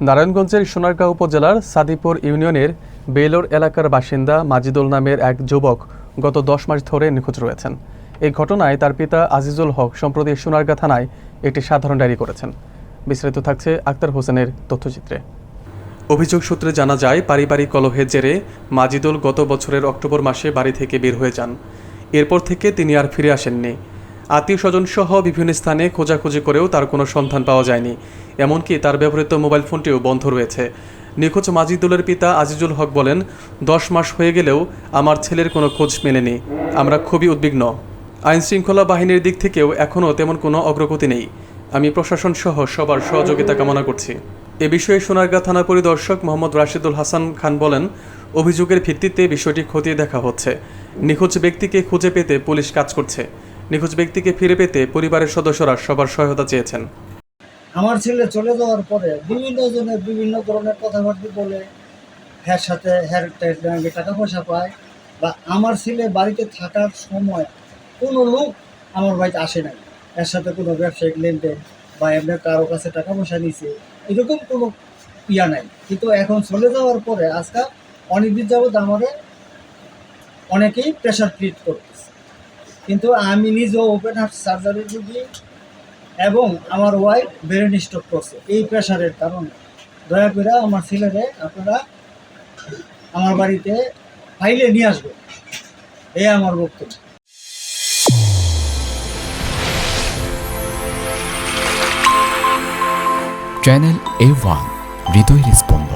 নারায়ণগঞ্জের সোনারগাঁও উপজেলার সাদিপুর ইউনিয়নের বেলোর এলাকার বাসিন্দা মাজিদুল নামের এক যুবক গত 10 মাস ধরে নিখোঁজ রয়েছেন। এই ঘটনায় তার পিতা আজিজুল হক সম্প্রতি সোনারগাঁ থানায় একটি সাধারণ ডায়েরি করেছেন। বিস্তারিত থাকছে আক্তার হোসেনের তথ্যচিত্রে। অভিযোগ সূত্রে জানা যায়, পারিবারিক কলহের জেরে মাজিদুল গত বছরের অক্টোবর মাসে বাড়ি থেকে বের হয়ে যান। এরপর থেকে তিনি আর ফিরে আসেননি। আত্মীয় স্বজন সহ বিভিন্ন স্থানে খোঁজাখুঁজি করেও তার কোনো সন্ধান পাওয়া যায়নি। এমনকি তার ব্যবহৃত মোবাইল ফোনটিও বন্ধ রয়েছে। নিখোঁজ মাজিদুলের পিতা আজিজুল হক বলেন, 10 মাস হয়ে গেলেও আমার ছেলের কোনো খোঁজ মেলেনি। আমরা খুবই উদ্বিগ্ন। আইন শৃঙ্খলা বাহিনীর দিক থেকেও এখনও তেমন কোনো অগ্রগতি নেই। আমি প্রশাসন সহ সবার সহযোগিতা কামনা করছি। এ বিষয়ে সোনারগাঁ থানার পরিদর্শক মোহাম্মদ রাশিদুল হাসান খান বলেন, অভিযোগের ভিত্তিতে বিষয়টি খতিয়ে দেখা হচ্ছে। নিখোঁজ ব্যক্তিকে খুঁজে পেতে পুলিশ কাজ করছে। নিখোঁজ ব্যক্তিকে ফিরে পেতে পরিবারের সদস্যরা সবার সহায়তা চেয়েছেন। আমার ছেলে চলে যাওয়ার পরে বিভিন্ন জনের বিভিন্ন ধরনের কথাবার্তা বলে সাথে টাকা পয়সা পায়, বা আমার ছেলে বাড়িতে থাকার সময় কোনো লোক আমার বাড়িতে আসে নাই, এর সাথে কোনো ব্যবসায়িক লেনদেন বা এমনি কারো কাছে টাকা পয়সা নিছে এরকম কোনো নাই। কিন্তু এখন চলে যাওয়ার পরে আজকাল অনেকদিন যাবৎ আমাদের অনেকেই প্রেশার ক্রিয়েট করতেছে। কিন্তু আমি নিজেও ওপেন হার্ট সার্জারির রুগী এবং আমার ওয়াইফ ব্রেন স্ট্রোক করছে এই প্রেশারের কারণে। দয়া করে আমার ছেলেরে আপনারা আমার বাড়িতে ফাইলে নিয়ে আসবেন, এই আমার বক্তব্য। চ্যানেল A1 হৃদয়ের স্পন্দন।